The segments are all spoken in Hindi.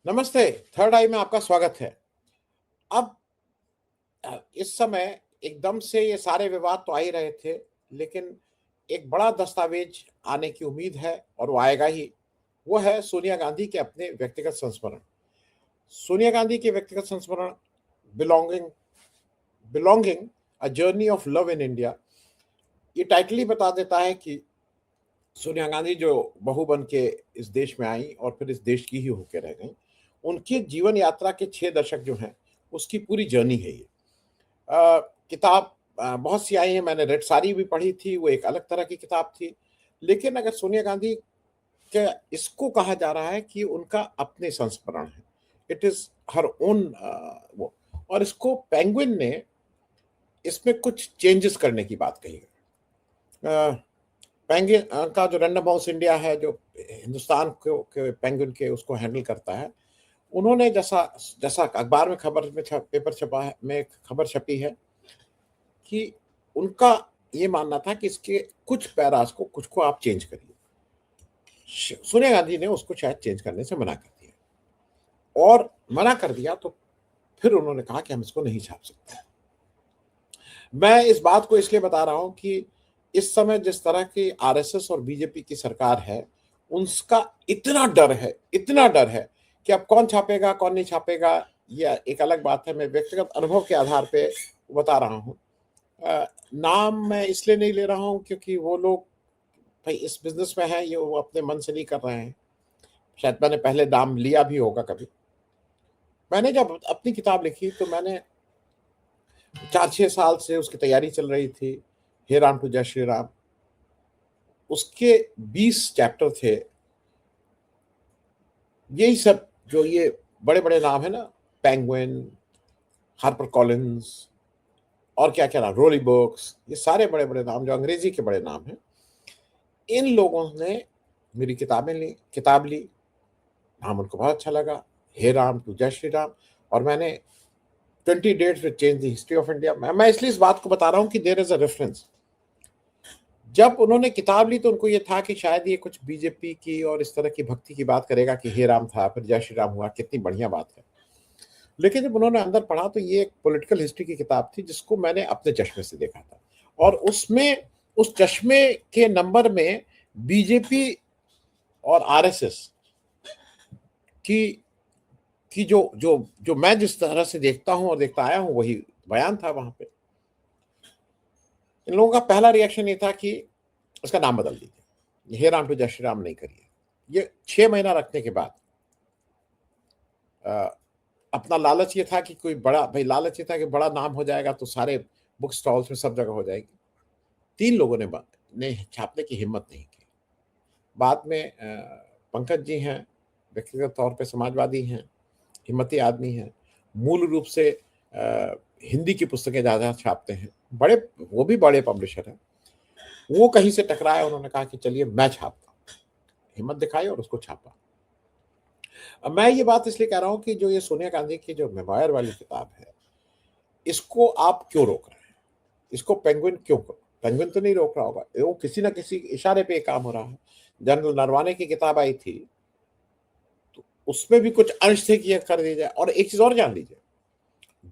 नमस्ते। थर्ड आई में आपका स्वागत है। अब इस समय एकदम से ये सारे विवाद तो आ ही रहे थे, लेकिन एक बड़ा दस्तावेज आने की उम्मीद है और वो आएगा ही। वो है सोनिया गांधी के अपने व्यक्तिगत संस्मरण। सोनिया गांधी के व्यक्तिगत संस्मरण belonging belonging a journey of love in India. ये टाइटल ही बता देता है कि सोनिया गांधी जो बहू बन के इस देश में आई और फिर इस देश की ही होके रह गई, उनकी जीवन यात्रा के 6 दशक जो हैं, उसकी पूरी जर्नी है ये। किताब बहुत सी आई हैं, मैंने रेड सारी भी पढ़ी थी, वो एक अलग तरह की किताब थी। लेकिन अगर सोनिया गांधी के इसको कहा जा रहा है कि उनका अपने संस्मरण है, इट इज़ हर ओन वो। और इसको पेंगुइन ने इसमें कुछ चेंजेस करने की बात कही है। पेंगुइन का जो रैंडम हाउस इंडिया है, जो हिंदुस्तान को के पेंगुइन के उसको हैंडल करता है, उन्होंने जैसा जैसा अखबार में खबर में पेपर छपा है, में खबर छपी है कि उनका ये मानना था कि इसके कुछ पैरास को कुछ को आप चेंज करिए। सोनिया गांधी ने उसको शायद चेंज करने से मना कर दिया, और मना कर दिया तो फिर उन्होंने कहा कि हम इसको नहीं छाप सकते। मैं इस बात को इसलिए बता रहा हूं कि इस समय जिस तरह की आरएसएस और बीजेपी की सरकार है, उसका इतना डर है कि अब कौन छापेगा कौन नहीं छापेगा, यह एक अलग बात है। मैं व्यक्तिगत अनुभव के आधार पे बता रहा हूँ। नाम मैं इसलिए नहीं ले रहा हूँ क्योंकि वो लोग भाई इस बिजनेस में है, ये वो अपने मन से नहीं कर रहे हैं। शायद मैंने पहले नाम लिया भी होगा कभी। मैंने जब अपनी किताब लिखी तो मैंने 4-6 साल से उसकी तैयारी चल रही थी। हे राम टू जय श्री राम, उसके 20 चैप्टर थे। यही सब जो ये बड़े बड़े नाम है ना, पेंगुइन, हार्पर कॉलिंस और क्या क्या नाम, रोली बुक्स, ये सारे बड़े बड़े नाम जो अंग्रेजी के बड़े नाम हैं, इन लोगों ने मेरी किताब ली। नाम उनको बहुत अच्छा लगा, हे राम टू जय श्री राम। और मैंने 20 dates which change the history of India. मैं इसलिए इस बात को बता रहा हूँ कि देयर इज अ रेफरेंस। जब उन्होंने किताब ली तो उनको ये था कि शायद ये कुछ बीजेपी की और इस तरह की भक्ति की बात करेगा कि हे राम था फिर जय श्री राम हुआ, कितनी बढ़िया बात है। लेकिन जब उन्होंने अंदर पढ़ा तो ये एक पॉलिटिकल हिस्ट्री की किताब थी जिसको मैंने अपने चश्मे से देखा था, और उसमें उस चश्मे के नंबर में बीजेपी और आरएसएस की की जो जो जो मैं जिस तरह से देखता हूं और देखता आया हूं वही बयान था वहां पे। इन लोगों का पहला रिएक्शन ये था कि उसका नाम बदल दीजिए, हे राम टू जय श्री राम नहीं करिए। ये 6 महीना रखने के बाद अपना लालच ये था कि कोई बड़ा भाई, लालच ये था कि बड़ा नाम हो जाएगा तो सारे बुक स्टॉल्स में सब जगह हो जाएगी। 3 लोगों ने छापने की हिम्मत नहीं की। बाद में पंकज जी हैं, व्यक्तिगत तौर पे समाजवादी हैं, हिम्मती आदमी हैं, मूल रूप से हिंदी की पुस्तकें ज़्यादा छापते हैं, बड़े, वो भी बड़े पब्लिशर हैं। वो कहीं से टकराए, उन्होंने कहा कि चलिए मैं छापता हूँ। हिम्मत दिखाई और उसको छापा। अब मैं ये बात इसलिए कह रहा हूँ कि जो ये सोनिया गांधी की जो मेमोयर वाली किताब है, इसको आप क्यों रोक रहे हैं? इसको पेंगुइन क्यों करो? पेंगुइन तो नहीं रोक रहा होगा, वो किसी ना किसी इशारे पे काम हो रहा है। जनरल नरवाने की किताब आई थी तो उसमें भी कुछ अंश थे कि ये कर दिया जाए। और एक चीज और जान लीजिए,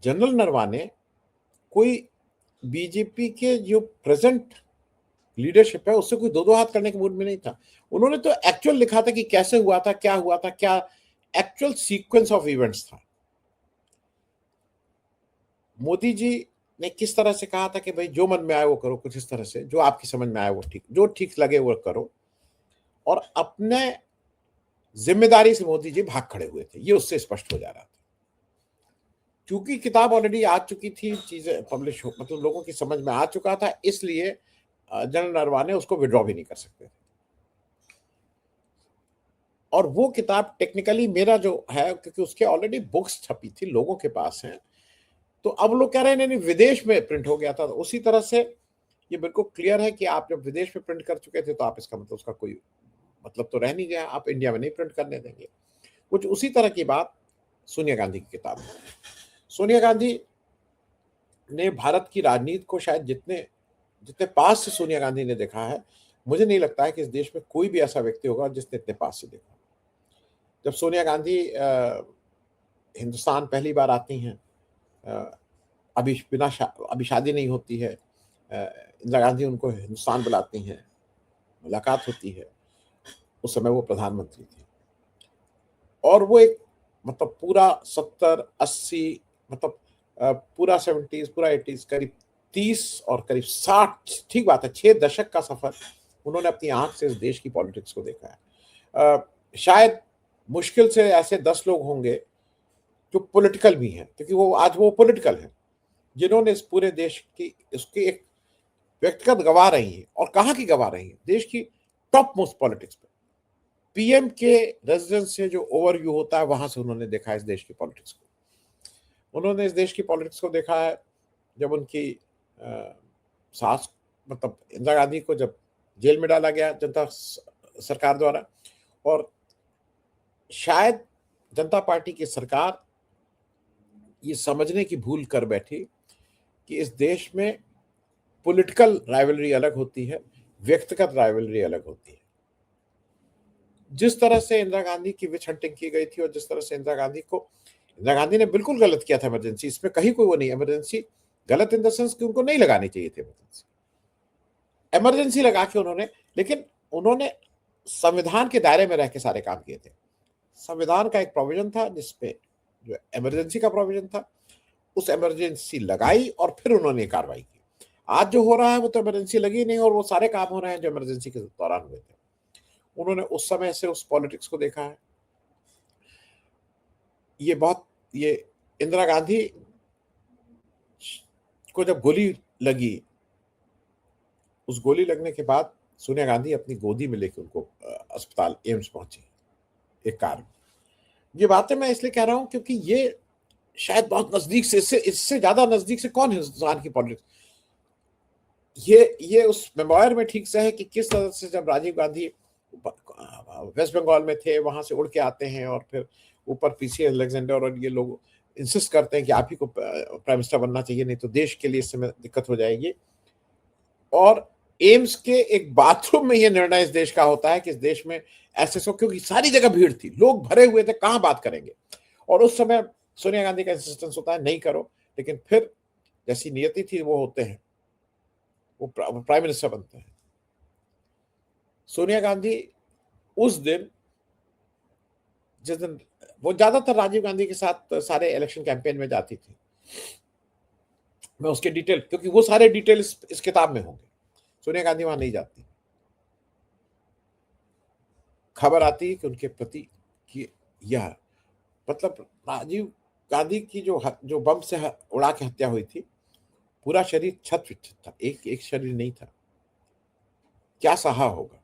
जनरल नरवाने कोई बीजेपी के जो प्रेजेंट लीडरशिप है उससे कोई दो दो हाथ करने के मूड में नहीं था। उन्होंने तो एक्चुअल लिखा था कि कैसे हुआ था, क्या हुआ था, क्या एक्चुअल सीक्वेंस ऑफ इवेंट्स था। मोदी जी ने किस तरह से कहा था कि भाई जो मन में आए वो करो, कुछ इस तरह से, जो आपकी समझ में आए वो ठीक, जो ठीक लगे वो करो। और अपने जिम्मेदारी से मोदी जी भाग खड़े हुए थे, ये उससे स्पष्ट हो जा रहा था। क्योंकि किताब ऑलरेडी आ चुकी थी, चीजें पब्लिश हो, मतलब लोगों की समझ में आ चुका था, इसलिए जनरल नरवाने उसको विड्रॉ भी नहीं कर सकते थे। और वो किताब टेक्निकली मेरा जो है, क्योंकि उसके ऑलरेडी बुक्स छपी थी, लोगों के पास हैं, तो अब लोग कह रहे हैं नहीं विदेश में प्रिंट हो गया था। तो उसी तरह से ये बिल्कुल क्लियर है कि आप जब विदेश में प्रिंट कर चुके थे तो आप इसका मतलब, उसका कोई मतलब तो रह नहीं गया, आप इंडिया में नहीं प्रिंट करने देंगे। कुछ उसी तरह की बात सोनिया गांधी की किताब में। सोनिया गांधी ने भारत की राजनीति को शायद जितने जितने पास से सोनिया गांधी ने देखा है, मुझे नहीं लगता है कि इस देश में कोई भी ऐसा व्यक्ति होगा जिसने इतने पास से देखा। जब सोनिया गांधी हिंदुस्तान पहली बार आती हैं, अ, अभी शादी नहीं होती है, इंदिरा गांधी उनको हिंदुस्तान बुलाती हैं, मुलाकात होती है। उस समय वो प्रधानमंत्री थी और वो एक मतलब पूरा 70-80 मतलब पूरा 70s पूरा 80s करीब 30 और करीब 60, ठीक बात है, 6 दशक का सफर उन्होंने अपनी आंख से इस देश की पॉलिटिक्स को देखा है। शायद मुश्किल से ऐसे 10 लोग होंगे जो पॉलिटिकल भी हैं, क्योंकि वो पॉलिटिकल हैं, जिन्होंने इस पूरे देश की उसकी एक व्यक्तिगत गवाह रही है। और कहाँ की गवाह रही है? देश की टॉप मोस्ट पॉलिटिक्स पे। पीएम के रेजिडेंस से जो ओवरव्यू होता है, वहां से उन्होंने देखा है इस देश की पॉलिटिक्स को। उन्होंने इस देश की पॉलिटिक्स को देखा है जब उनकी सास मतलब इंदिरा गांधी को जब जेल में डाला गया जनता सरकार द्वारा, और शायद जनता पार्टी की सरकार ये समझने की भूल कर बैठी कि इस देश में पॉलिटिकल राइवलरी अलग होती है, व्यक्तिगत राइवलरी अलग होती है। जिस तरह से इंदिरा गांधी की विच हंटिंग की गई थी और जिस तरह से इंदिरा गांधी ने बिल्कुल गलत किया था इमरजेंसी, इसमें कहीं कोई वो नहीं, इमरजेंसी गलत इन द सेंस कि उनको नहीं लगानी चाहिए थी इमरजेंसी लगा के उन्होंने, लेकिन उन्होंने संविधान के दायरे में रह के सारे काम किए थे। संविधान का एक प्रोविजन था जिसपे जो इमरजेंसी का प्रोविजन था, उस इमरजेंसी लगाई और फिर उन्होंने कार्रवाई की। आज जो हो रहा है वो तो इमरजेंसी लगी नहीं और वो सारे काम हो रहे हैं जो इमरजेंसी के दौरान हुए थे। उन्होंने उस समय से उस पॉलिटिक्स को देखा है। ये इंदिरा गांधी को जब गोली लगी, उस गोली लगने के बाद सोनिया गांधी अपनी गोदी में लेकर उनको अस्पताल एम्स पहुंची एक कार में। ये बातें मैं इसलिए कह रहा हूं क्योंकि ये शायद बहुत नजदीक से, इससे ज्यादा नजदीक से कौन हिंदुस्तान की पॉलिटिक्स, ये उस मेमोयर में ठीक से है कि किस तरह से जब राजीव गांधी वेस्ट बंगाल में थे, वहां से उड़ के आते हैं और फिर ऊपर पीसी अलेक्जेंडर और ये लोग इंसिस्ट करते हैं कि आप ही को प्राइम मिनिस्टर बनना चाहिए, नहीं तो देश के लिए इस समय दिक्कत हो जाएगी। और एम्स के एक बाथरूम में ये निर्णय इस देश का होता है कि इस देश में ऐसे क्योंकि सारी जगह भीड़ थी, लोग भरे हुए थे, कहां बात करेंगे। और उस समय सोनिया गांधी का इंसिस्टेंस होता है नहीं करो, लेकिन फिर जैसी नियति थी वो होते हैं, वो प्राइम मिनिस्टर बनते हैं। सोनिया गांधी उस दिन, जिस दिन वो ज्यादातर राजीव गांधी के साथ सारे इलेक्शन कैंपेन में जाती थी, मैं उसके डिटेल, क्योंकि वो सारे डिटेल इस किताब में होंगे, सोनिया गांधी वहां नहीं जाती। खबर आती है कि उनके पति की यह मतलब राजीव गांधी की जो बम से उड़ा के हत्या हुई थी, पूरा शरीर छत विक्षत था, एक शरीर नहीं था। क्या सहा होगा,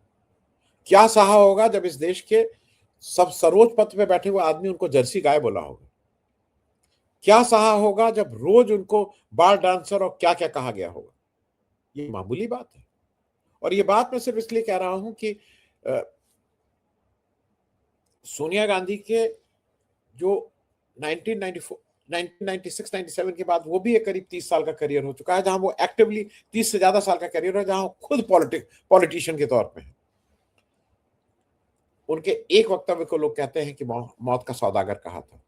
क्या सहा होगा जब इस देश के सब सर्वोच्च पद पे बैठे हुए आदमी उनको जर्सी गाय बोला होगा। क्या सहा होगा जब रोज उनको बार डांसर और क्या क्या कहा गया होगा। ये मामूली बात है। और ये बात मैं सिर्फ इसलिए कह रहा हूं कि सोनिया गांधी के जो 1994 1996-97 के बाद वो भी एक करीब 30 साल का करियर हो चुका है, जहां वो एक्टिवली 30 से ज्यादा साल का करियर है, जहां खुद पॉलिटिशियन के तौर पे है। उनके एक वक्तव्य को लोग कहते हैं कि मौत का सौदागर कहा था।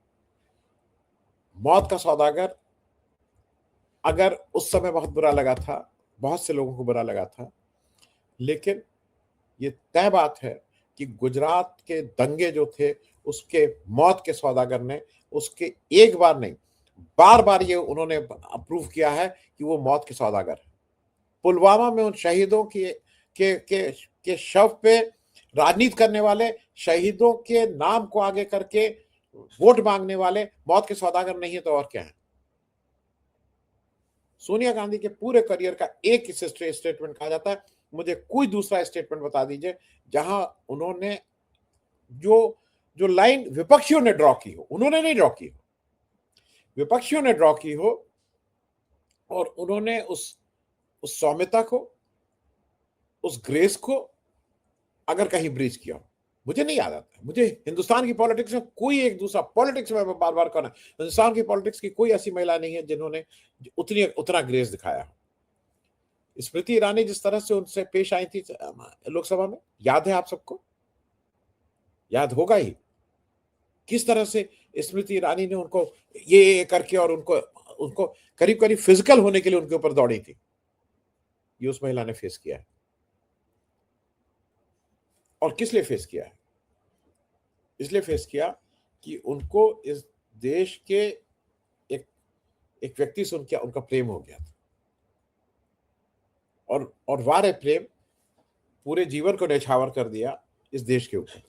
मौत का सौदागर अगर उस समय बहुत बुरा लगा था, बहुत से लोगों को बुरा लगा था, लेकिन ये तय बात है कि गुजरात के दंगे जो थे, उसके मौत के सौदागर ने उसके एक बार नहीं, बार बार ये उन्होंने अप्रूव किया है कि वो मौत के सौदागर है। पुलवामा में उन शहीदों के शव पे राजनीति करने वाले, शहीदों के नाम को आगे करके वोट मांगने वाले मौत के सौदागर नहीं है तो और क्या है। सोनिया गांधी के पूरे करियर का एक ही स्टेटमेंट कहा जाता है, मुझे कोई दूसरा स्टेटमेंट बता दीजिए जहां उन्होंने जो जो लाइन विपक्षियों ने ड्रॉ की हो, उन्होंने नहीं ड्रॉ की हो, विपक्षियों ने ड्रॉ की हो, और उन्होंने उस सौम्यता को, उस ग्रेस को अगर कहीं ब्रीच किया हो। मुझे नहीं याद आता, मुझे हिंदुस्तान की पॉलिटिक्स में कोई एक दूसरा पॉलिटिक्स में बार बार कहना, हिंदुस्तान की पॉलिटिक्स की कोई ऐसी महिला नहीं है जिन्होंने उतना ग्रेस दिखाया हो। स्मृति ईरानी जिस तरह से उनसे पेश आई थी लोकसभा में, याद है आप सबको, याद होगा ही। किस तरह से स्मृति ईरानी ने उनको ये करके और उनको उनको करीब करीब फिजिकल होने के लिए उनके ऊपर दौड़ी थी, ये उस महिला ने फेस किया है। और किस लिए फेस किया है? इसलिए फेस किया कि उनको इस देश के एक एक व्यक्ति से उनका उनका प्रेम हो गया था, और वार प्रेम पूरे जीवन को न्यौछावर कर दिया इस देश के ऊपर।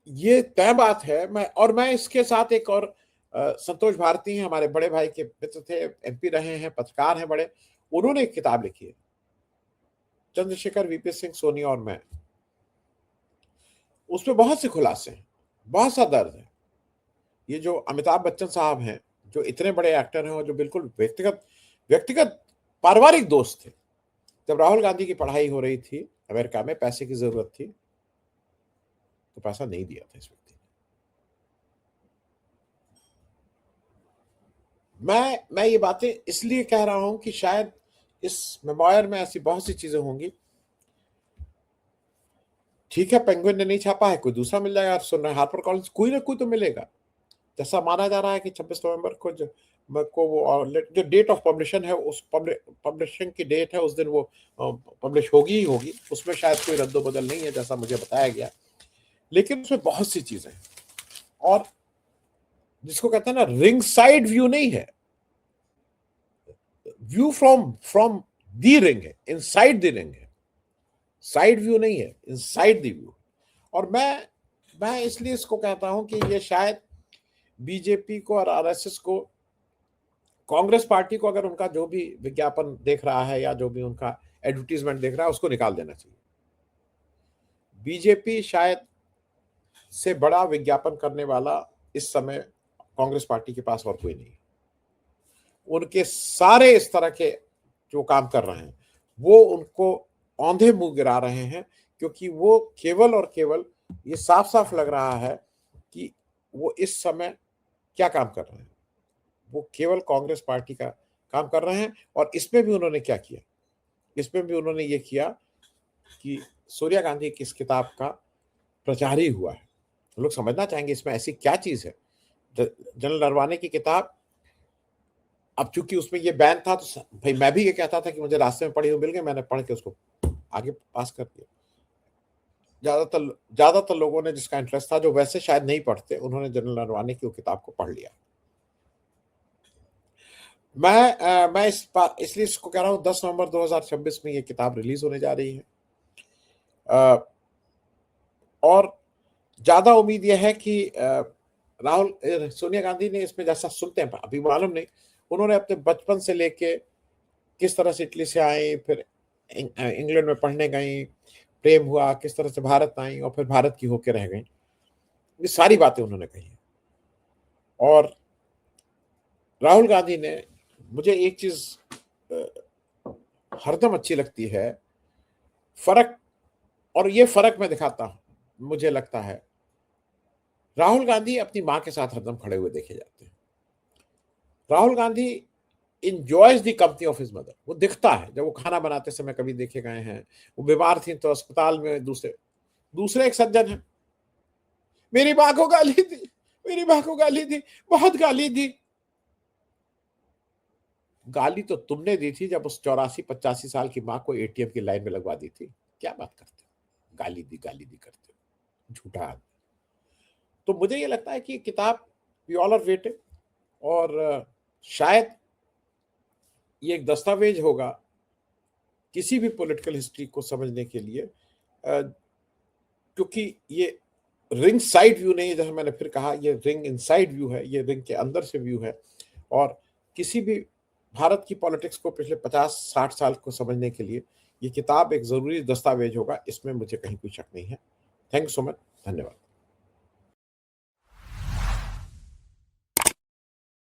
ये तय बात है। मैं इसके साथ एक और संतोष भारती हैं, हमारे बड़े भाई के मित्र थे, एमपी रहे हैं, पत्रकार हैं बड़े, उन्होंने एक किताब लिखी है, चंद्रशेखर, वीपी सिंह, सोनिया और मैं। उसमें बहुत से खुलासे हैं, बहुत सा दर्द है। ये जो अमिताभ बच्चन साहब हैं, जो इतने बड़े एक्टर हैं और जो बिल्कुल व्यक्तिगत पारिवारिक दोस्त थे, जब राहुल गांधी की पढ़ाई हो रही थी अमेरिका में, पैसे की जरूरत थी तो पैसा नहीं दिया था इस व्यक्ति ने। मैं ये बातें इसलिए कह रहा हूं कि शायद इस मेमोयर में ऐसी बहुत सी चीजें होंगी। ठीक है, पेंगुइन ने नहीं छापा है, कोई दूसरा मिल जाएगा। सुन रहे हैं हार्पर कॉलिंस, कोई ना कोई तो मिलेगा। जैसा माना जा रहा है कि 26 नवंबर को वो जो डेट ऑफ पब्लिशन है, उस पब्लिशिंग की डेट है, उस दिन वो पब्लिश होगी ही होगी। उसमें शायद कोई रद्दोबदल नहीं है जैसा मुझे बताया गया, लेकिन उसमें बहुत सी चीजें हैं। और जिसको कहते हैं ना, रिंग साइड व्यू नहीं है, व्यू फ्रॉम दी रिंग है, इनसाइड द रिंग है, साइड व्यू नहीं है, इनसाइड द व्यू। और मैं इसलिए इसको कहता हूं कि ये शायद बीजेपी को और आरएसएस को, कांग्रेस पार्टी को, अगर उनका जो भी विज्ञापन देख रहा है या जो भी उनका एडवर्टीजमेंट देख रहा है, उसको निकाल देना चाहिए। बीजेपी शायद से बड़ा विज्ञापन करने वाला इस समय कांग्रेस पार्टी के पास और कोई नहीं। उनके सारे इस तरह के जो काम कर रहे हैं वो उनको औंधे मुंह गिरा रहे हैं, क्योंकि वो केवल और केवल, ये साफ साफ लग रहा है कि वो इस समय क्या काम कर रहे हैं, वो केवल कांग्रेस पार्टी का काम कर रहे हैं। और इसमें भी उन्होंने क्या किया, इसमें भी उन्होंने ये किया कि सोनिया गांधी की इस किताब का प्रचार ही हुआ है। लोग समझना चाहेंगे इसमें ऐसी क्या चीज है। जनरल नरवाने की किताब, अब चूंकि उसमें ये बैन था तो भाई मैं भी ये कहता था कि मुझे रास्ते में पढ़ी हुई मिल गई, मैंने पढ़ के उसको आगे पास कर दिया। ज्यादातर लोगों ने, जिसका इंटरेस्ट था, जो वैसे शायद नहीं पढ़ते, उन्होंने जनरल नरवाने की वो किताब को पढ़ लिया। मैं इसलिए इसको कह रहा हूँ 10 नवंबर 2026 में ये किताब रिलीज होने जा रही है। और ज्यादा उम्मीद यह है कि राहुल, सोनिया गांधी ने इसमें, जैसा सुनते हैं, अभी मालूम नहीं, उन्होंने अपने बचपन से लेके किस तरह से इटली से आई, फिर इंग्लैंड में पढ़ने गई, प्रेम हुआ, किस तरह से भारत आई और फिर भारत की होके रह गई, ये सारी बातें उन्होंने कही। और राहुल गांधी ने, मुझे एक चीज हरदम अच्छी लगती है, फर्क, और ये फर्क मैं दिखाता हूं, मुझे लगता है राहुल गांधी अपनी मां के साथ हरदम खड़े हुए देखे जाते हैं। Rahul Gandhi enjoys the company of his mother. वो दिखता है जब वो खाना बनाते समय, कभी देखे गए हैं, वो बीमार थी तो अस्पताल में दूसरे एक सज्जन है, मेरी मां को गाली दी, मेरी मां को गाली दी, बहुत गाली दी। गाली तो तुमने दी थी जब उस 84-85 साल की मां को एटीएम की लाइन में लगवा दी थी। क्या बात करते हो, गाली दी करते हो, झूठा आदमी। तो मुझे ये लगता है कि किताब वी ऑल आर वेटिंग, और शायद ये एक दस्तावेज होगा किसी भी पॉलिटिकल हिस्ट्री को समझने के लिए, क्योंकि ये रिंग साइड व्यू नहीं है, जैसे मैंने फिर कहा, ये रिंग इनसाइड व्यू है, ये रिंग के अंदर से व्यू है। और किसी भी भारत की पॉलिटिक्स को पिछले 50-60 साल को समझने के लिए ये किताब एक जरूरी दस्तावेज होगा, इसमें मुझे कहीं कोई शक नहीं है। थैंक यू सो मच, धन्यवाद।